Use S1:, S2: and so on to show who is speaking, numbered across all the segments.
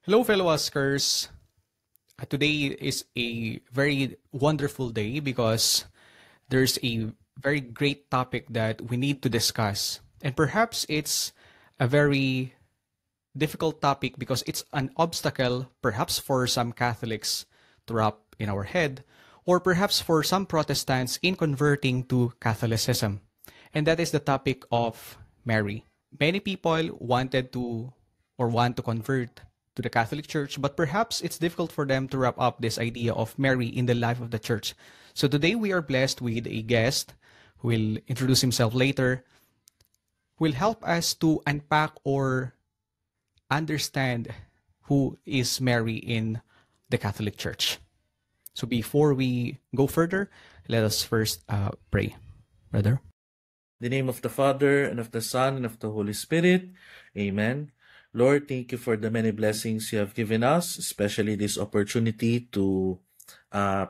S1: Hello, fellow Askers. Today is a very wonderful day because there's a very great topic that we need to discuss. And perhaps it's a very difficult topic because it's an obstacle, perhaps for some Catholics to wrap in our head, or perhaps for some Protestants in converting to Catholicism. And that is the topic of Mary. Many people wanted to or want to convert to the Catholic Church, but perhaps it's difficult for them to wrap up this idea of Mary in the life of the Church. So today we are blessed with a guest who will introduce himself later, will help us to unpack or understand who is Mary in the Catholic Church. So before we go further, let us first pray. Brother?
S2: In the name of the Father, and of the Son, and of the Holy Spirit. Amen. Lord, thank you for the many blessings you have given us, especially this opportunity to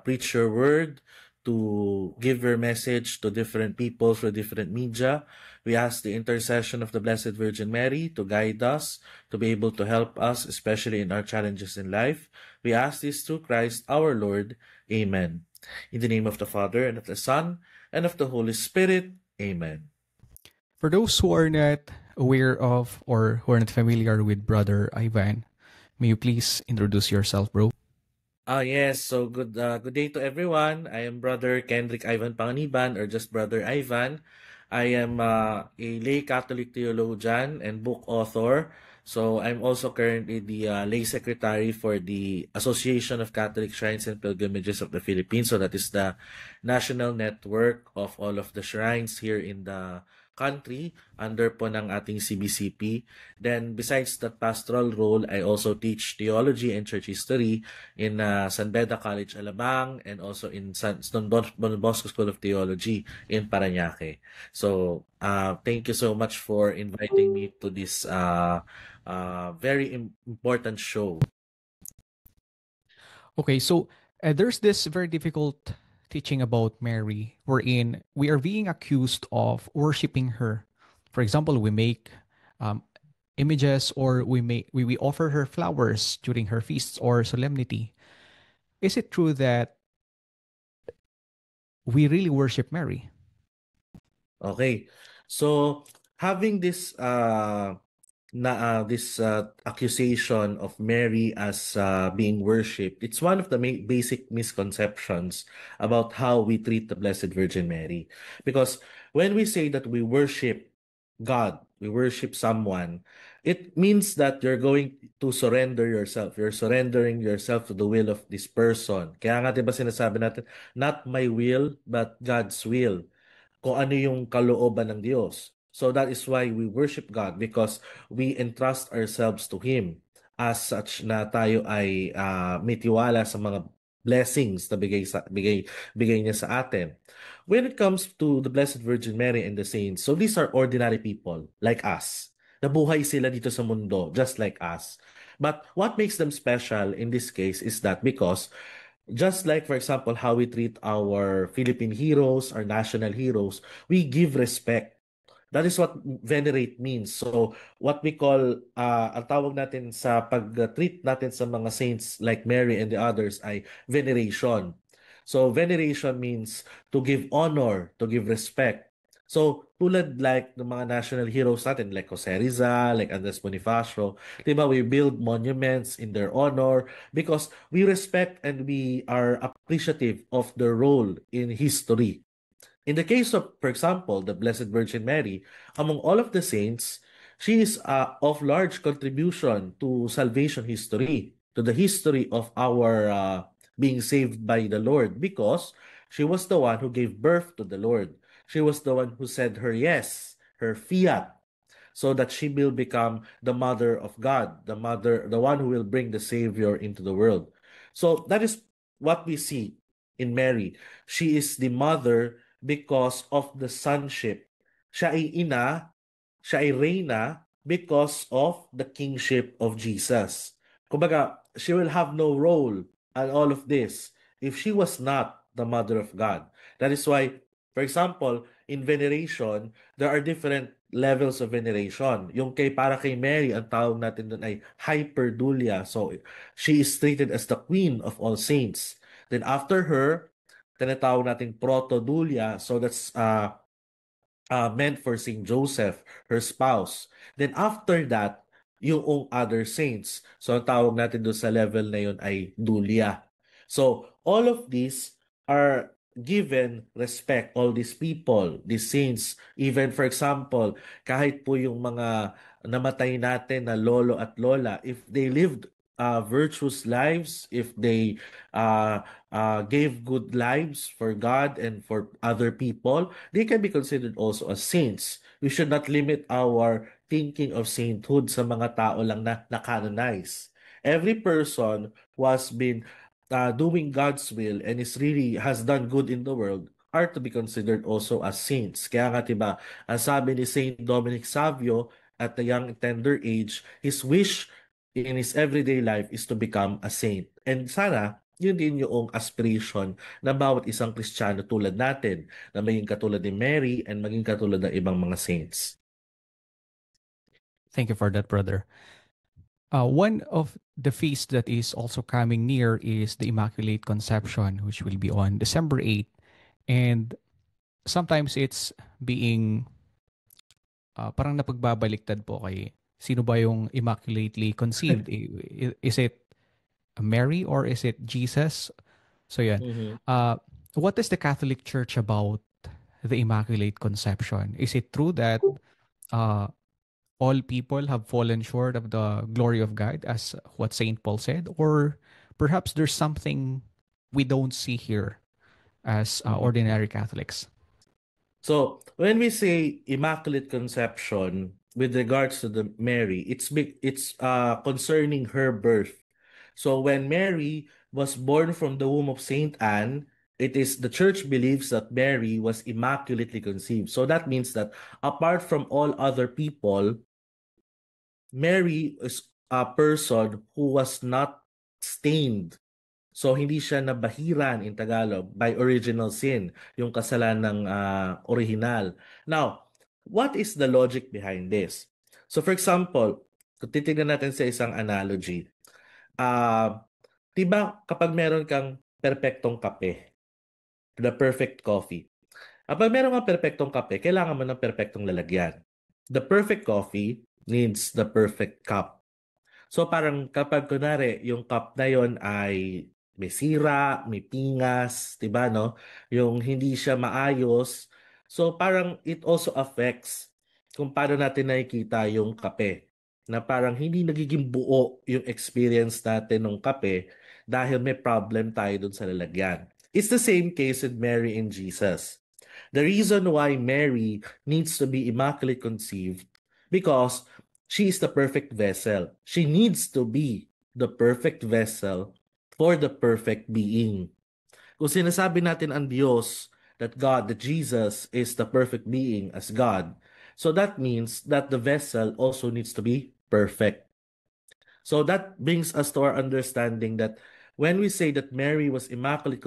S2: preach your word, to give your message to different people through different media. We ask the intercession of the Blessed Virgin Mary to guide us, to be able to help us, especially in our challenges in life. We ask this through Christ our Lord. Amen. In the name of the Father, and of the Son, and of the Holy Spirit. Amen.
S1: For those who are not aware of or who are not familiar with Brother Ivan, may you please introduce yourself, bro?
S2: Yes. So good day to everyone. I am Brother Kendrick Ivan Panganiban, or just Brother Ivan. I am a lay Catholic theologian and book author. So I'm also currently the lay secretary for the Association of Catholic Shrines and Pilgrimages of the Philippines. So that is the national network of all of the shrines here in the country under po ng ating CBCP. Then besides that pastoral role, I also teach theology and church history in San Beda College, Alabang, and also in Don Bosco School of Theology in Parañaque. So, thank you so much for inviting me to this very important show.
S1: Okay, so there's this very difficult teaching about Mary wherein we are being accused of worshiping her. For example, we make images or we offer her flowers during her feasts or solemnity. Is it true that we really worship Mary?
S2: Okay. So, having this accusation of Mary as being worshipped, it's one of the basic misconceptions about how we treat the Blessed Virgin Mary. Because when we say that we worship God, we worship someone, it means that you're going to surrender yourself. You're surrendering yourself to the will of this person. Kaya nga 'di ba sinasabi natin, not my will, but God's will, kung ano yung kalooban ng Diyos. So that is why we worship God, because we entrust ourselves to Him, as such na tayo ay may tiwala sa mga blessings na bigay niya sa atin. When it comes to the Blessed Virgin Mary and the saints, so these are ordinary people like us. Nabuhay sila dito sa mundo just like us. But what makes them special in this case is that because just like, for example, how we treat our Philippine heroes, our national heroes, we give respect. That is what venerate means. So, what we call, ang tawag natin sa pag-treat natin sa mga saints like Mary and the others ay veneration. So, veneration means to give honor, to give respect. So, tulad like ng mga national heroes natin like Jose Rizal, like Andres Bonifacio, diba, we build monuments in their honor because we respect and we are appreciative of their role in history. In the case of, for example, the Blessed Virgin Mary, among all of the saints, she is of large contribution to salvation history, to the history of our being saved by the Lord, because she was the one who gave birth to the Lord. She was the one who said her yes, her fiat, so that she will become the mother of God, the one who will bring the Savior into the world. So that is what we see in Mary. She is the mother because of the sonship. Siya ay ina, siya ay reyna because of the kingship of Jesus. Kumbaga, she will have no role in all of this if she was not the mother of God. That is why, for example, in veneration, there are different levels of veneration. Yung para kay Mary, ang tawag natin doon ay hyperdulia. So, she is treated as the queen of all saints. Then after her, tinatawag natin protodulia. So, that's meant for Saint Joseph, her spouse. Then after that, yung other saints. So, ang tawag natin doon sa level na yun ay dulia. So, all of these are given respect, all these people, these saints. Even for example, kahit po yung mga namatay natin na lolo at lola, if they lived virtuous lives, if they uh, gave good lives for God and for other people, they can be considered also as saints. We should not limit our thinking of sainthood sa mga tao lang na canonize. Every person who has been doing God's will and is really has done good in the world are to be considered also as saints. Kaya nga, diba, ang sabi ni Saint Dominic Savio at a young tender age, his wish in his everyday life is to become a saint. And sana, yun din yung aspiration na bawat isang Kristiyano tulad natin na maging katulad ni Mary and maging katulad ng ibang mga saints.
S1: Thank you for that, brother. One of the feasts that is also coming near is the Immaculate Conception, which will be on December 8th. And sometimes it's being parang napagbabaliktad po kay sino ba yung immaculately conceived? Is it Mary or is it Jesus? So yan.
S2: Mhm.
S1: What is the Catholic Church about the Immaculate Conception? Is it true that uh, all people have fallen short of the glory of God, as what Saint Paul said? Or perhaps there's something we don't see here as
S2: Mhm.
S1: ordinary Catholics?
S2: So, when we say Immaculate Conception with regards to the Mary, it's concerning her birth. So, when Mary was born from the womb of Saint Anne, it is the church believes that Mary was immaculately conceived. So that means that apart from all other people, Mary is a person who was not stained. So hindi siya nabahiran in Tagalog by original sin, yung kasalanang original. Now, what is the logic behind this? So for example, kung titignan natin sa isang analogy, uh, 'di ba kapag meron kang perpektong kape, the perfect coffee. Kapag meron kang perpektong kape, kailangan mo ng perpektong lalagyan. The perfect coffee needs the perfect cup. So parang kapag kunwari yung cup na yon ay may sira, may pingas, 'di ba no? Yung hindi siya maayos. So parang it also affects kung paano natin nakikita yung kape. Na parang hindi nagiging buo yung experience natin ng kape dahil may problem tayo dun sa lalagyan. It's the same case with Mary and Jesus. The reason why Mary needs to be immaculate conceived because she is the perfect vessel. She needs to be the perfect vessel for the perfect being. Kung sinasabi natin ang Diyos, that God, that Jesus is the perfect being as God, so that means that the vessel also needs to be perfect. So that brings us to our understanding that when we say that Mary was immaculately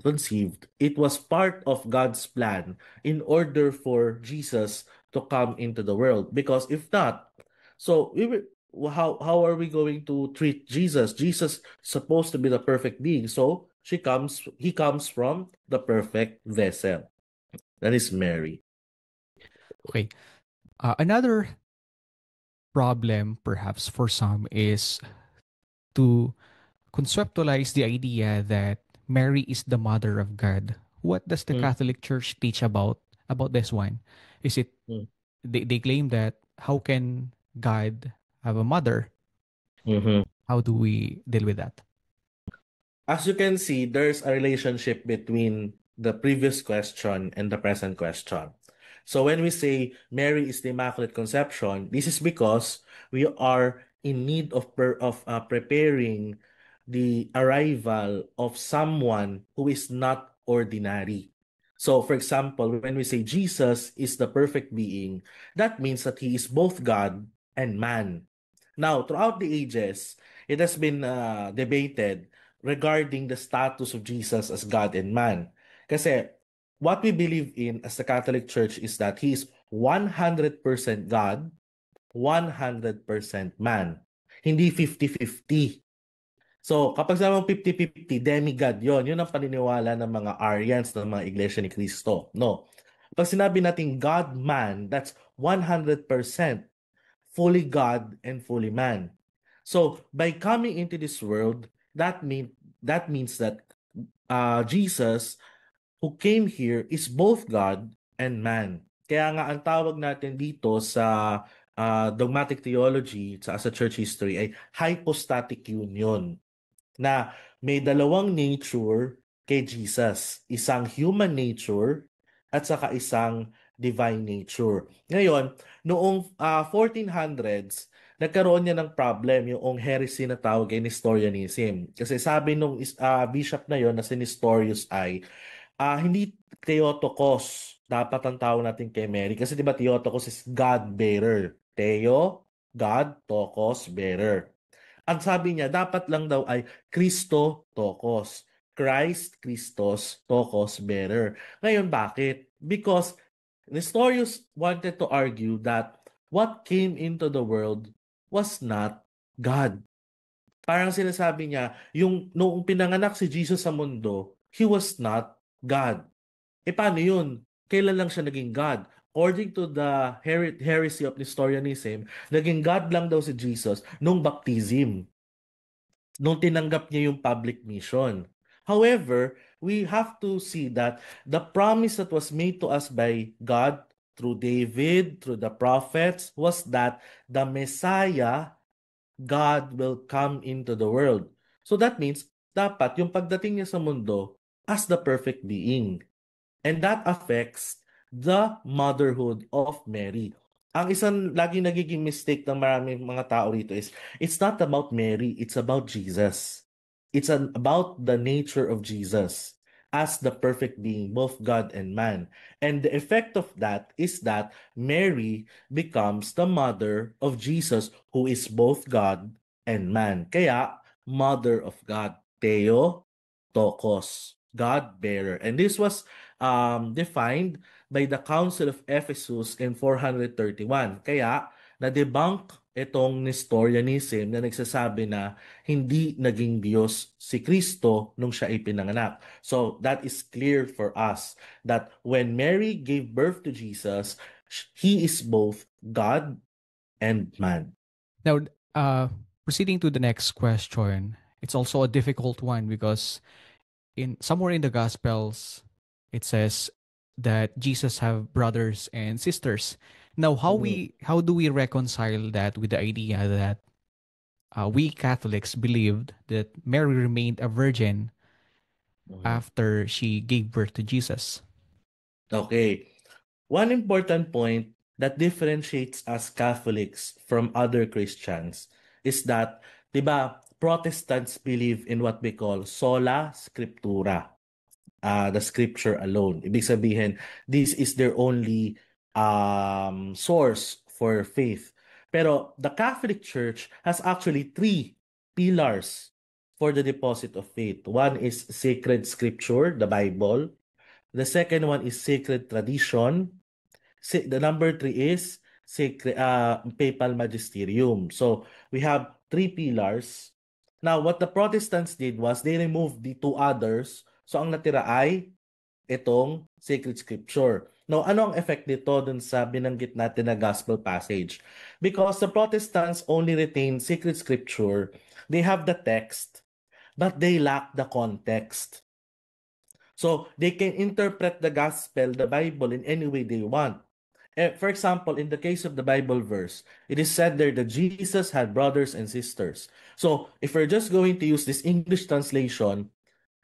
S2: conceived, it was part of God's plan in order for Jesus to come into the world. Because if not, so how are we going to treat Jesus? Jesus supposed to be the perfect being, so he comes from the perfect vessel. That is Mary.
S1: Okay. Another problem, perhaps, for some is to conceptualize the idea that Mary is the mother of God. What does the
S2: Mm,
S1: Catholic Church teach about this one? Is it
S2: mm,
S1: they claim that how can God have a mother?
S2: mhm.
S1: How do we deal with that?
S2: As you can see, there's a relationship between the previous question and the present question. So when we say Mary is the Immaculate Conception, this is because we are in need of preparing the arrival of someone who is not ordinary. So, for example, when we say Jesus is the perfect being, that means that he is both God and man. Now, throughout the ages, it has been debated regarding the status of Jesus as God and man. Kasi what we believe in as the Catholic Church is that he is 100% God, 100% man. Hindi 50-50. So, kapag sabi mong 50-50, demigod yon. Yun ang paniniwala ng mga Arians, ng mga Iglesia ni Cristo. No. Pag sinabi natin God-man, that's 100% fully God and fully man. So, by coming into this world, that means that Jesus who came here is both God and man. Kaya nga ang tawag natin dito sa dogmatic theology sa church history ay hypostatic union, na may dalawang nature kay Jesus. Isang human nature at saka isang divine nature. Ngayon, noong 1400s, nagkaroon niya ng problem yung heresy na tawag ay Nestorianism. Kasi sabi nung bishop na yon na si Nestorius ay hindi Theotokos dapat ang tawag natin kay Mary. Kasi di ba Theotokos is God-bearer. Theo, God, Tokos, bearer. Ang sabi niya, dapat lang daw ay Kristo, Tokos. Christ, Christos, Tokos, bearer. Ngayon, bakit? Because Nestorius wanted to argue that what came into the world was not God. Parang sinasabi niya, yung noong pinanganak si Jesus sa mundo, he was not God. Paano yun? Kailan lang siya naging God? According to the heresy of Nestorianism, naging God lang daw si Jesus nung baptism, nung tinanggap niya yung public mission. However, we have to see that the promise that was made to us by God through David, through the prophets, was that the Messiah, God, will come into the world. So that means, dapat yung pagdating niya sa mundo as the perfect being. And that affects the motherhood of Mary. Ang isang lagi nagiging mistake ng maraming mga tao rito is, it's not about Mary, it's about Jesus. It's about the nature of Jesus as the perfect being, both God and man. And the effect of that is that Mary becomes the mother of Jesus, who is both God and man. Kaya, mother of God, Theo, Tokos, God-bearer. And this was defined by the Council of Ephesus in 431. Kaya, na-debunk itong Nestorianism na nagsasabi na hindi naging Diyos si Kristo nung siya ipinanganak. So, that is clear for us that when Mary gave birth to Jesus, he is both God and man.
S1: Now, proceeding to the next question, it's also a difficult one because in somewhere in the Gospels, it says that Jesus have brothers and sisters. Now, how do we reconcile that with the idea that we Catholics believed that Mary remained a virgin
S2: Mhm.
S1: after she gave birth to Jesus?
S2: Okay. One important point that differentiates us Catholics from other Christians is that, di ba, Protestants believe in what we call sola scriptura, the scripture alone. Ibig sabihin, this is their only source for faith. Pero the Catholic Church has actually three pillars for the deposit of faith. One is sacred scripture, the Bible. The second one is sacred tradition. The number three is sacred, papal magisterium. So we have three pillars. Now, what the Protestants did was they removed the two others. So ang natira ay itong sacred scripture. Now, ano ang effect nito dun sa binanggit natin na gospel passage? Because the Protestants only retain sacred scripture, they have the text, but they lack the context. So they can interpret the gospel, the Bible, in any way they want. For example, in the case of the Bible verse, it is said there that Jesus had brothers and sisters. So if we're just going to use this English translation,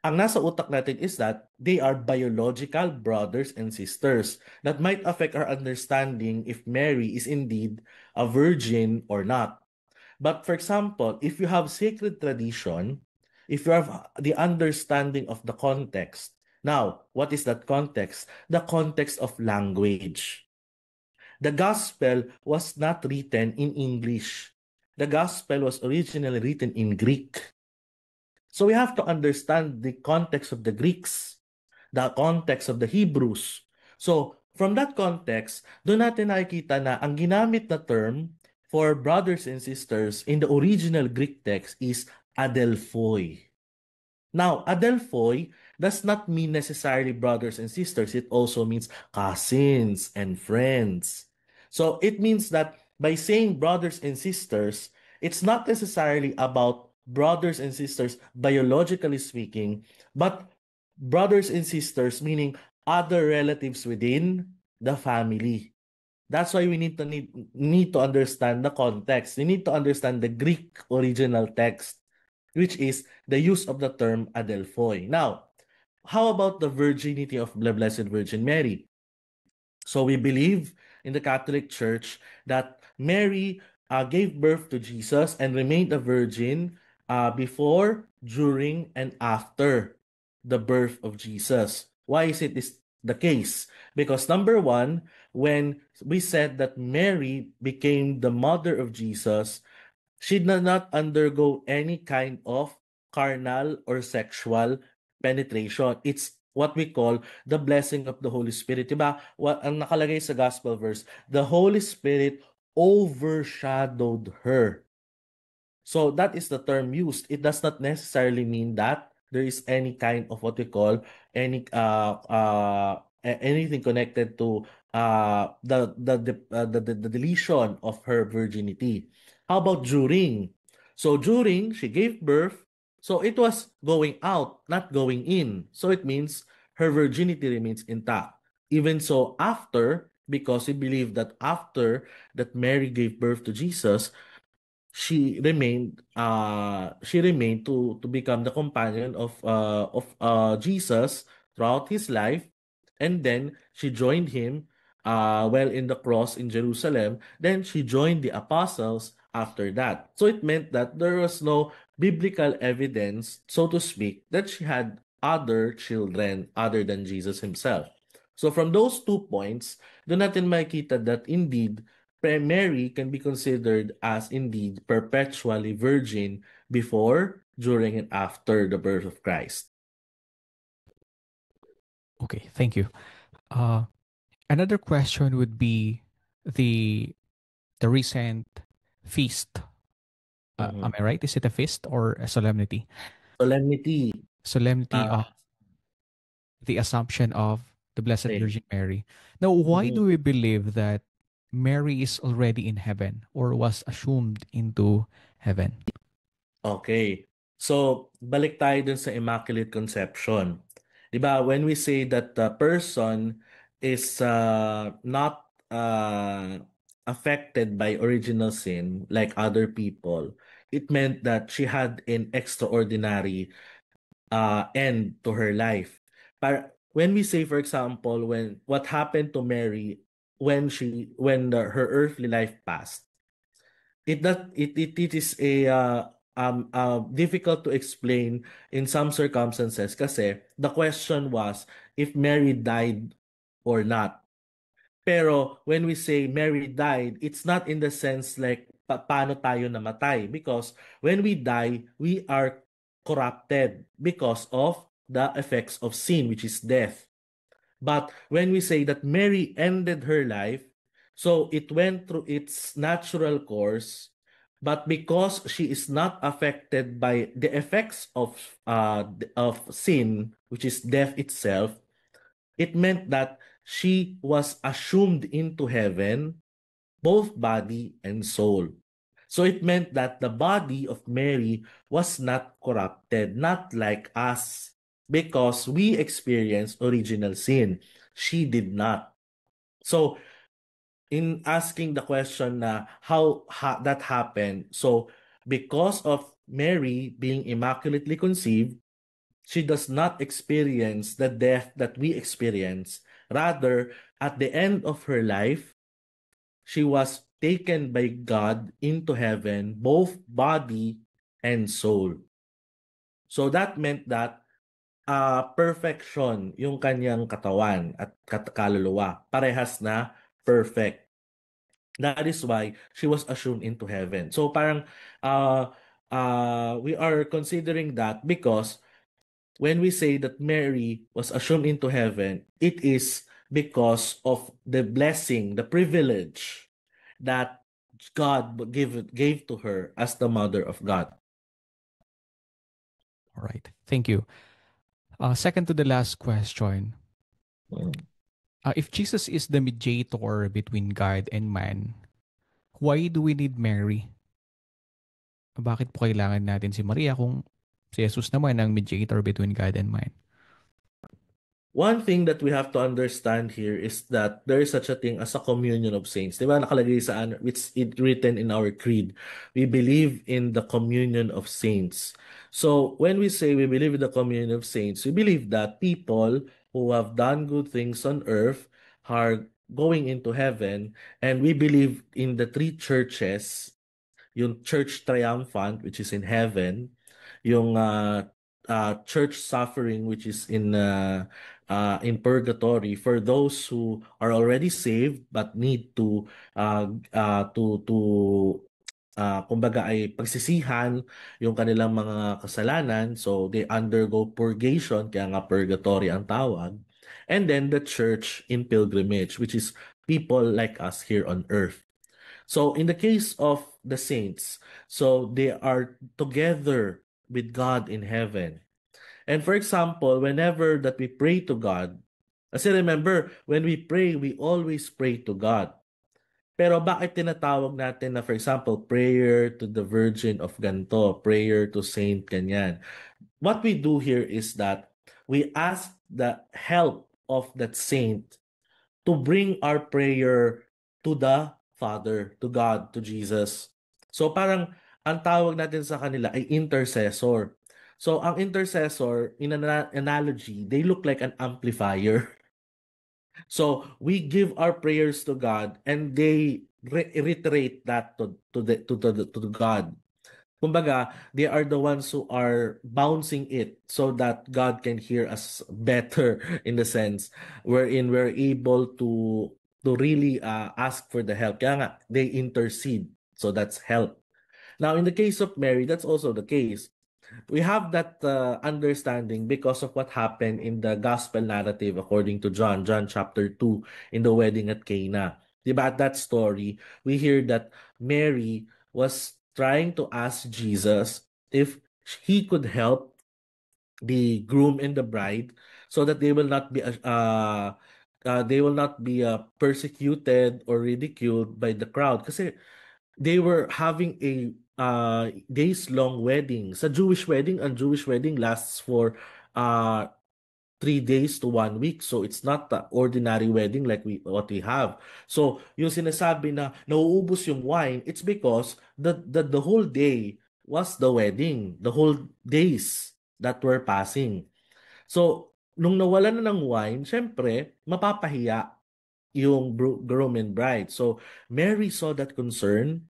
S2: ang nasa utak natin is that they are biological brothers and sisters that might affect our understanding if Mary is indeed a virgin or not. But for example, if you have sacred tradition, if you have the understanding of the context, now, what is that context? The context of language. The gospel was not written in English. The gospel was originally written in Greek. So we have to understand the context of the Greeks. the context of the Hebrews. So, from that context, doon natin nakikita na ang ginamit na term for brothers and sisters in the original Greek text is adelphoi. Now, adelphoi does not mean necessarily brothers and sisters. It also means cousins and friends. So it means that by saying brothers and sisters, it's not necessarily about brothers and sisters biologically speaking, but brothers and sisters meaning other relatives within the family. That's why we need to understand the context. We need to understand the Greek original text, which is the use of the term adelphoi. Now, how about the virginity of the Blessed Virgin Mary? So we believe in the Catholic Church that Mary gave birth to Jesus and remained a virgin before, during, and after the birth of Jesus. Why is it this the case? Because number one, when we said that Mary became the mother of Jesus, she did not undergo any kind of carnal or sexual penetration. It's what we call the blessing of the Holy Spirit. Diba? Ang nakalagay sa gospel verse, the Holy Spirit overshadowed her. So that is the term used. It does not necessarily mean that there is any kind of what we call anything connected to the deletion of her virginity. How about during? So during she gave birth, so it was going out, not going in. So it means her virginity remains intact. Even so after, because we believe that after that Mary gave birth to Jesus, she remained to become the companion of Jesus throughout his life, and then she joined him while in the cross in Jerusalem. Then she joined the apostles after that. So it meant that there was no biblical evidence, so to speak, that she had other children other than Jesus himself. So from those 2 points, doon natin makikita that indeed Mary can be considered as indeed perpetually virgin before, during, and after the birth of Christ.
S1: Okay, thank you. Uh, Another question would be the the recent feast. Am I right? Is it a feast or a solemnity?
S2: Solemnity.
S1: Solemnity
S2: Uh,
S1: of the Assumption of the Blessed
S2: okay.
S1: Virgin Mary. Now, why
S2: Mhm.
S1: do we believe that Mary is already in heaven or was assumed into heaven?
S2: Okay. So, balik tayo dun sa Immaculate Conception. 'Di ba, when we say that the person is not affected by original sin like other people, it meant that she had an extraordinary end to her life. When we say, for example, when what happened to Mary when her earthly life passed, it is a difficult to explain in some circumstances kasi the question was if Mary died or not. Pero when we say Mary died, it's not in the sense like paano tayo namatay, because when we die, we are corrupted because of the effects of sin, which is death. But when we say that Mary ended her life, so it went through its natural course, but because she is not affected by the effects of sin, which is death itself, it meant that she was assumed into heaven, both body and soul. So it meant that the body of Mary was not corrupted, not like us, because we experienced original sin. She did not. So in asking the question na that happened, so because of Mary being immaculately conceived, she does not experience the death that we experience. Rather, at the end of her life, she was taken by God into heaven, both body and soul. So that meant that perfection yung kanyang katawan at kaluluwa. Parehas na perfect. That is why she was assumed into heaven. So parang we are considering that because when we say that Mary was assumed into heaven, it is because of the blessing, the privilege that God gave to her as the mother of God.
S1: All right. Thank you. Second to the last question. If Jesus is the mediator between God and man, why do we need Mary? Bakit po kailangan natin si Maria kung si Jesus naman ang mediator between God and man?
S2: One thing that we have to understand here is that there is such a thing as a communion of saints. Di ba nakalagay sa it's written in our creed. We believe in the communion of saints. So when we say we believe in the communion of saints, we believe that people who have done good things on earth are going into heaven, and we believe in the three churches, yung church triumphant which is in heaven, yung church suffering which is in purgatory for those who are already saved but need to kumbaga ay pagsisihan yung kanilang mga kasalanan, so they undergo purgation, kaya nga purgatory ang tawag. And then the church in pilgrimage, which is people like us here on earth. So in the case of the saints, so they are together with God in heaven. And for example, whenever that we pray to God, kasi remember, when we pray, we always pray to God. Pero bakit tinatawag natin na, for example, prayer to the Virgin of ganto, prayer to Saint ganyan? What we do here is that we ask the help of that saint to bring our prayer to the Father, to God, to Jesus. So parang ang tawag natin sa kanila ay intercessor. So ang intercessor, in an analogy, they look like an amplifier. So we give our prayers to God and they reiterate that to God. Kumbaga, they are the ones who are bouncing it so that God can hear us better in the sense wherein we're able to really ask for the help. Kaya nga, they intercede. So that's help. Now, in the case of Mary, that's also the case. We have that understanding because of what happened in the gospel narrative according to John, John chapter 2, in the wedding at Cana. Diba, at that story, we hear that Mary was trying to ask Jesus if he could help the groom and the bride so that they will not be persecuted or ridiculed by the crowd, kasi they were having a days-long wedding. Sa Jewish wedding, ang Jewish wedding lasts for uh, 3 days to 1 week. So it's not the ordinary wedding like what we have. So yung sinasabi na nauubos yung wine, it's because the whole day was the wedding. The whole days that were passing. So nung nawalan na ng wine, syempre, mapapahiya yung groom and bride. So Mary saw that concern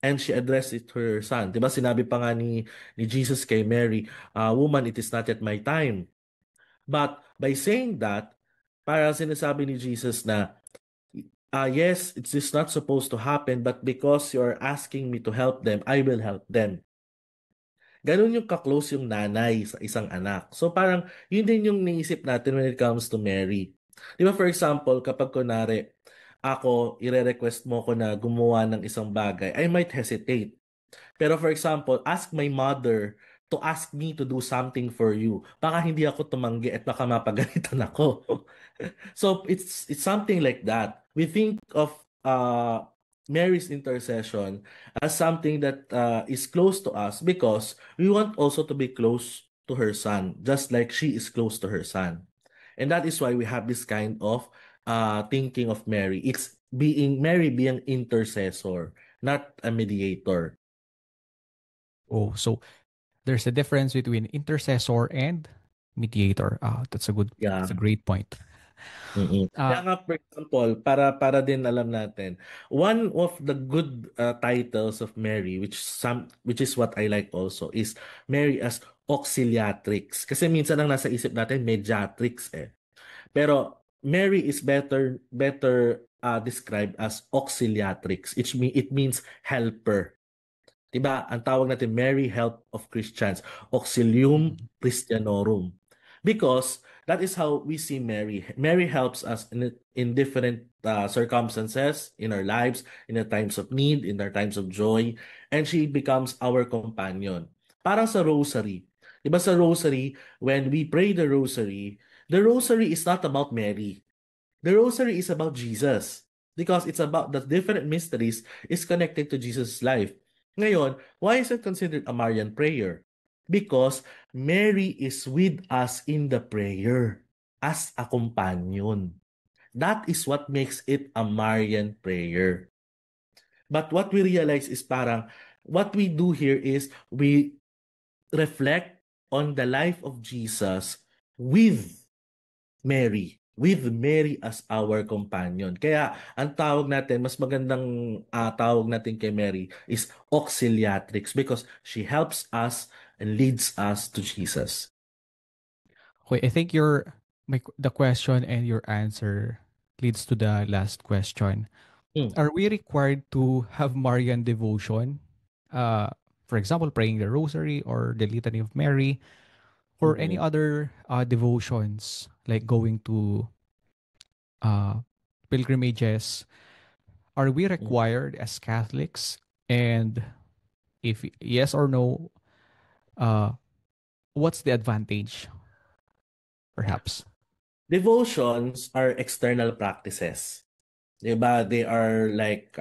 S2: and she addressed it to her son. Diba sinabi pa nga ni Jesus kay Mary, woman, it is not yet my time. But by saying that, para sinasabi ni Jesus na, yes, it's just not supposed to happen, but because you're asking me to help them, I will help them. Ganun yung ka-close yung nanay sa isang anak. So parang yun din yung naisip natin when it comes to Mary. Di ba, for example, kapag kunwari, ako, ire-request mo ko na gumawa ng isang bagay, I might hesitate. Pero for example, ask my mother to ask me to do something for you. Baka hindi ako tumanggi at baka mapagalitan ako. So it's something like that. We think of Mary's intercession as something that is close to us because we want also to be close to her son, just like she is close to her son. And that is why we have this kind of thinking of Mary. It's Mary being intercessor, not a mediator.
S1: Oh, so there's a difference between intercessor and mediator.
S2: Yeah.
S1: That's a great point.
S2: Kaya
S1: Uh,
S2: nga, for example, para din alam natin, one of the good titles of Mary, which is what I like also, is Mary as auxiliatrix. Kasi minsan ang nasa isip natin mediatrix eh. Pero Mary is better described as auxiliatrix. It means helper. Diba? Ang tawag natin Mary Help of Christians, Auxilium
S1: Mhm.
S2: Christianorum. Because that is how we see Mary. Mary helps us in different circumstances in our lives, in the times of need, in our times of joy, and she becomes our companion. Parang sa rosary. Diba sa rosary, when we pray the rosary is not about Mary. The rosary is about Jesus because it's about the different mysteries is connected to Jesus' life. Ngayon, why is it considered a Marian prayer? Because Mary is with us in the prayer as a companion. That is what makes it a Marian prayer. But what we realize is parang what we do here is we reflect on the life of Jesus with with Mary as our companion. Kaya ang tawag natin, mas magandang tawag natin kay Mary is auxiliatrix because she helps us and leads us to Jesus.
S1: Okay, I think the question and your answer leads to the last question.
S2: Hmm.
S1: Are we required to have Marian devotion? Uh, for example, praying the Rosary or the Litany of Mary, or any
S2: Mhm.
S1: other devotions like going to uh, pilgrimages? Are we
S2: Mhm.
S1: required as Catholics? And if yes or no, uh, what's the advantage, perhaps?
S2: Devotions are external practices. Diba? They are like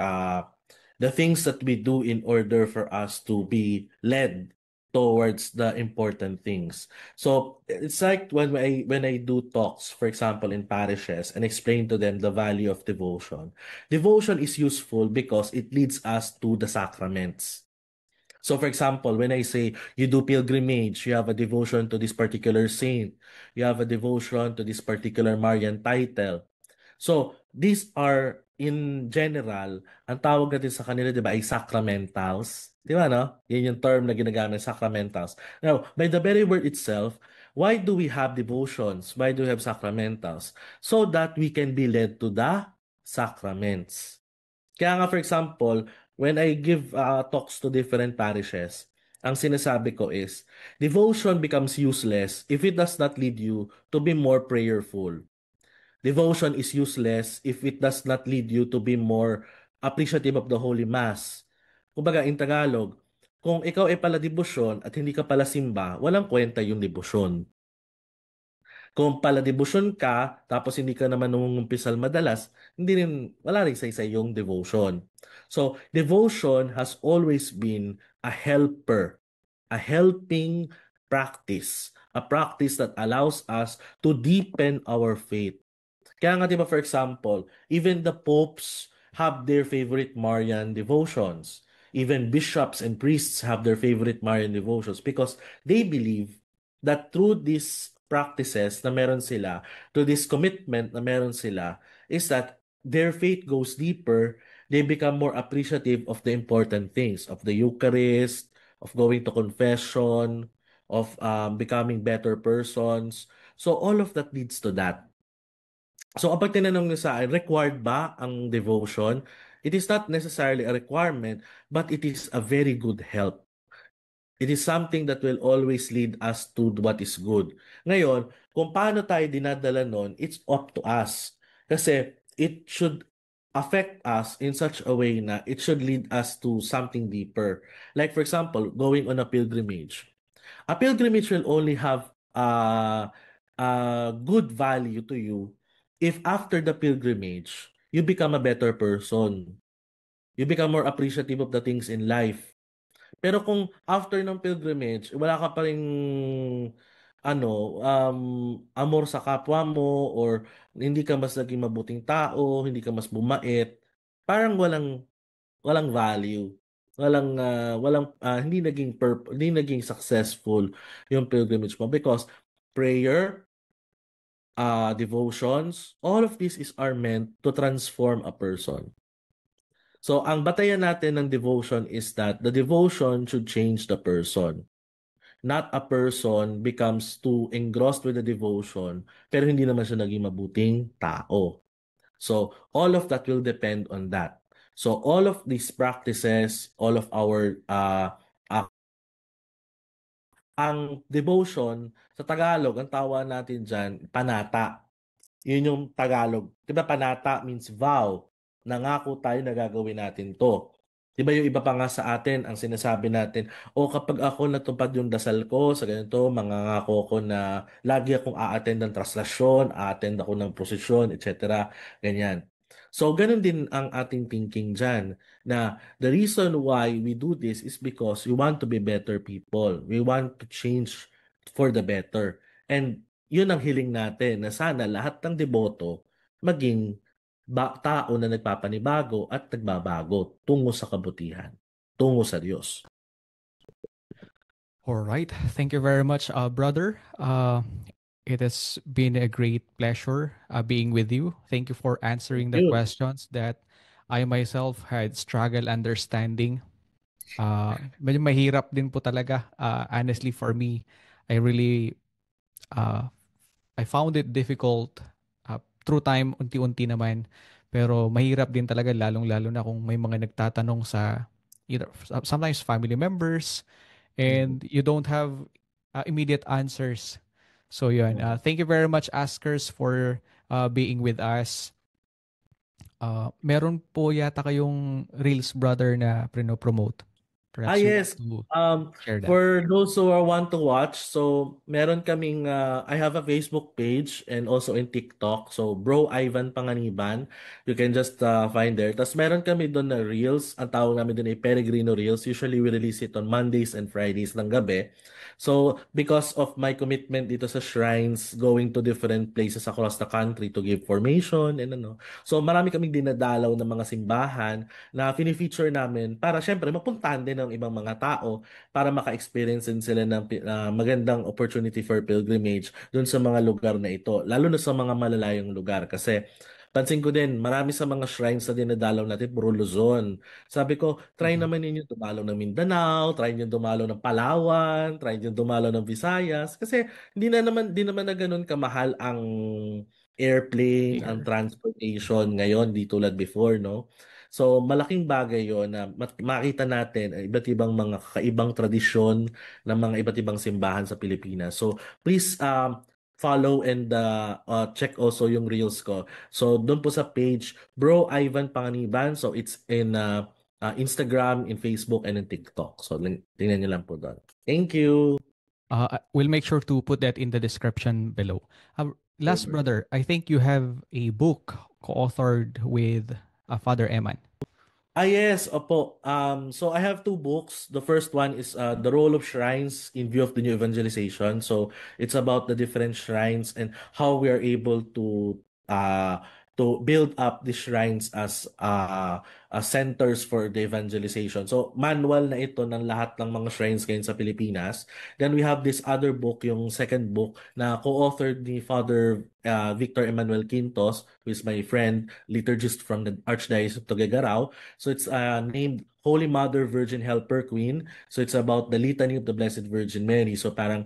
S2: the things that we do in order for us to be led towards the important things. So it's like when I do talks, for example, in parishes and explain to them the value of devotion. Devotion is useful because it leads us to the sacraments. So for example, when I say you do pilgrimage, you have a devotion to this particular saint, you have a devotion to this particular Marian title. So these are in general, ang tawag natin sa kanila, di ba, ay sacramentals. Di ba, no? Yan yung term na ginagamit, sacramentals. Now, by the very word itself, why do we have devotions? Why do we have sacramentals? So that we can be led to the sacraments. Kaya nga, for example, when I give talks to different parishes, ang sinasabi ko is, devotion becomes useless if it does not lead you to be more prayerful. Devotion is useless if it does not lead you to be more appreciative of the Holy Mass. Kumbaga, in Tagalog, kung ikaw ay pala debosyon at hindi ka pala simba, walang kwenta yung debosyon. Kung paladebosyon ka, tapos hindi ka naman nangungumpisal madalas, wala rin sa yung devotion. So, devotion has always been a helper, a helping practice, a practice that allows us to deepen our faith. Kaya nga, di ba, for example, even the popes have their favorite Marian devotions. Even bishops and priests have their favorite Marian devotions because they believe that through these practices na meron sila, to this commitment na meron sila, is that their faith goes deeper, they become more appreciative of the important things, of the Eucharist, of going to confession, of becoming better persons. So all of that leads to that. So kapag tinanong niyo sa akin, required ba ang devotion? It is not necessarily a requirement, but it is a very good help. It is something that will always lead us to what is good. Ngayon, kung paano tayo dinadala nun, it's up to us. Kasi it should affect us in such a way na it should lead us to something deeper. Like for example, going on a pilgrimage. A pilgrimage will only have good value to you if after the pilgrimage, you become a better person. You become more appreciative of the things in life. Pero kung after ng pilgrimage, wala ka pa ring amor sa kapwa mo or hindi ka mas naging mabuting tao, hindi ka mas bumait, parang walang value. Hindi naging successful yung pilgrimage mo because prayer, devotions, all of this are meant to transform a person. So, ang batayan natin ng devotion is that the devotion should change the person. Not a person becomes too engrossed with the devotion, pero hindi naman siya naging mabuting tao. So, all of that will depend on that. So all of these practices, all of our ang devotion sa Tagalog, ang tawag natin diyan, panata. Yun yung Tagalog. 'Di ba panata means vow. Nangako tayo na gagawin natin 'to. 'Di ba yung iba pa nga sa atin ang sinasabi natin, o kapag ako natupad yung dasal ko sa ganito, mangangako ko na lagi akong a-attend ng traslasyon, a-attend ako ng prosesyon, etc. Ganyan. So, ganun din ang ating thinking dyan, na the reason why we do this is because we want to be better people. We want to change for the better. And yun ang hiling natin, na sana lahat ng deboto maging tao na nagpapanibago at nagbabago tungo sa kabutihan, tungo sa Diyos.
S1: All right. Thank you very much, brother. It has been a great pleasure being with you. Thank you for answering the
S2: Yun.
S1: questions that I myself had struggled understanding. Medyo mahirap din po talaga. Honestly, for me, I really, uh, I found it difficult. Through time, unti-unti naman. Pero mahirap din talaga, lalong-lalo na kung may mga nagtatanong sa, either, sometimes family members,
S2: Mhm.
S1: and you don't have immediate answers. So yun.
S2: Mhm.
S1: Thank you very much, askers, for being with us. Meron po yata kayong Reels Brother na promote. Perhaps you want
S2: Yes.
S1: to share that.
S2: For those who are want to watch, so meron kaming I have a Facebook page and also in TikTok. So Bro Ivan Panganiban, you can just find there. Tapos meron kami doon na Reels. Ang tawag namin doon ay Peregrino Reels. Usually we release it on Mondays and Fridays ng gabi. So because of my commitment dito sa shrines, going to different places across the country to give formation and ano. So marami kaming dinadalaw ng mga simbahan na fini-feature namin para syempre mapuntahan din ng ibang mga tao para maka-experience din sila ng magandang opportunity for pilgrimage dun sa mga lugar na ito, lalo na sa mga malalayong lugar kasi pansin ko din, marami sa mga shrines na dinadalaw natin, puro Luzon. Sabi ko, try
S1: Mhm.
S2: naman ninyo dumalaw ng Mindanao, try nyo dumalaw ng Palawan, try nyo dumalaw ng Visayas. Kasi di naman na ganun kamahal ang airplane, ang
S1: Here.
S2: transportation ngayon, di tulad before, no? So, malaking bagay yon na makita natin ang iba't ibang mga kakaibang tradisyon ng mga iba't ibang simbahan sa Pilipinas. So, please follow and check also yung reels ko. So, doon po sa page, Bro Ivan Panganiban. So, it's in Instagram, in Facebook, and in TikTok. So, tingnan nyo lang po doon. Thank you.
S1: We'll make sure to put that in the description below. Last,
S2: Sure.
S1: brother, I think you have a book co-authored with Father Eman.
S2: Yes, opo. So I have two books. The first one is The Role of Shrines in View of the New Evangelization. So it's about the different shrines and how we are able uh to build up the shrines as centers for the evangelization. So manual na ito ng lahat ng mga shrines ngayon sa Pilipinas. Then we have this other book, yung second book na co-authored ni Father Victor Emmanuel Quintos, who is my friend, liturgist from the Archdiocese of Tuguegarao. So it's named Holy Mother Virgin Helper Queen. So it's about the Litany of the Blessed Virgin Mary. So parang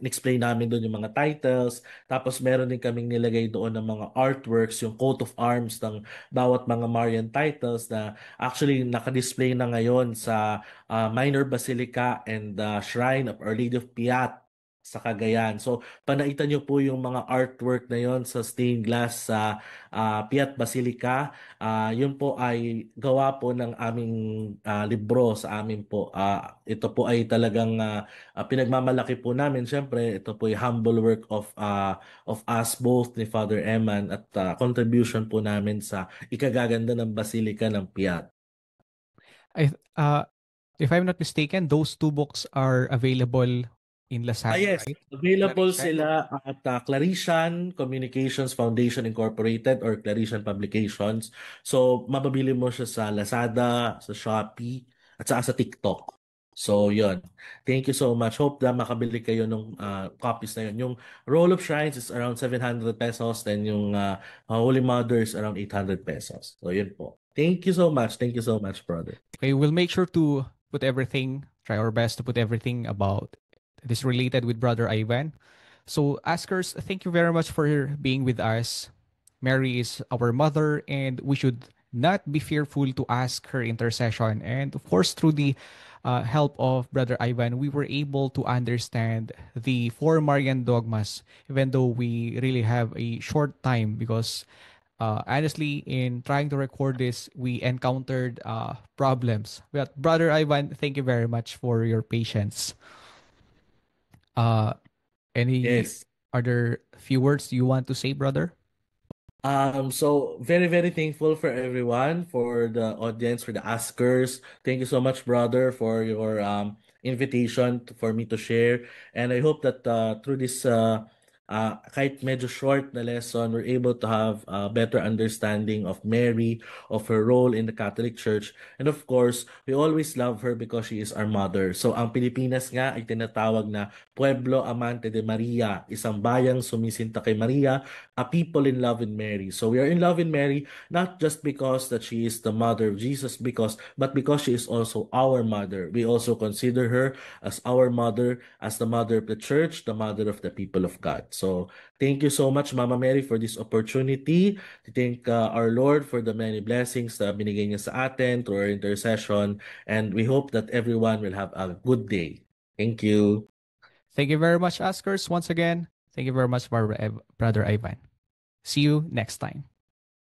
S2: explain namin doon yung mga titles. Tapos meron din kaming nilagay doon ng mga artworks, yung coat of arms ng bawat mga Marian titles na actually naka-display na ngayon sa Minor Basilica and Shrine of Our Lady of Piat sa Cagayan. So, panaitan niyo po yung mga artwork na yon sa stained glass sa Piat Basilica. Yun po ay gawa po ng aming libro sa amin po. Ito po ay talagang pinagmamalaki po namin. Siyempre, ito po ay humble work of us both ni Father Eman at contribution po namin sa ikagaganda ng Basilica ng Piat.
S1: I If I'm not mistaken, those two books are available in Lazada,
S2: Yes,
S1: right?
S2: available
S1: Claritian.
S2: sila at Claritian Communications Foundation Incorporated or Claritian Publications. So, mababili mo siya sa Lazada, sa Shopee, at saka sa TikTok. So, yon. Thank you so much. Hope na makabili kayo ng copies na yun. Yung Roll of Shrines is around 700 pesos, then yung Holy Mother is around 800 pesos. So, yun po. Thank you so much. Thank you so much, brother.
S1: Okay, we'll make sure to put everything, try our best to put everything about this related with Brother Ivan. So, askers, thank you very much for being with us. Mary is our mother, and we should not be fearful to ask her intercession. And of course, through the help of Brother Ivan, we were able to understand the four Marian dogmas, even though we really have a short time because honestly, in trying to record this, we encountered problems. But Brother Ivan, thank you very much for your patience. Uh, any
S2: Yes.
S1: other few words you want to say, brother?
S2: So very, very thankful for everyone, for the audience, for the askers. Thank you so much, brother, for your invitation for me to share. And I hope that through this kahit medyo short na lesson, we're able to have a better understanding of Mary, of her role in the Catholic Church. And of course, we always love her because she is our mother. So ang Pilipinas nga ay tinatawag na Pueblo Amante de Maria, isang bayang sumisinta kay Maria, a people in love with Mary. So we are in love with Mary not just because that she is the mother of Jesus, but because she is also our mother. We also consider her as our mother, as the mother of the church, the mother of the people of God. So thank you so much, Mama Mary, for this opportunity. To thank our Lord for the many blessings na binigay niya sa atin through our intercession. And we hope that everyone will have a good day. Thank you.
S1: Thank you very much, Askers, once again. Thank you very much, Brother Ivan. See you next time.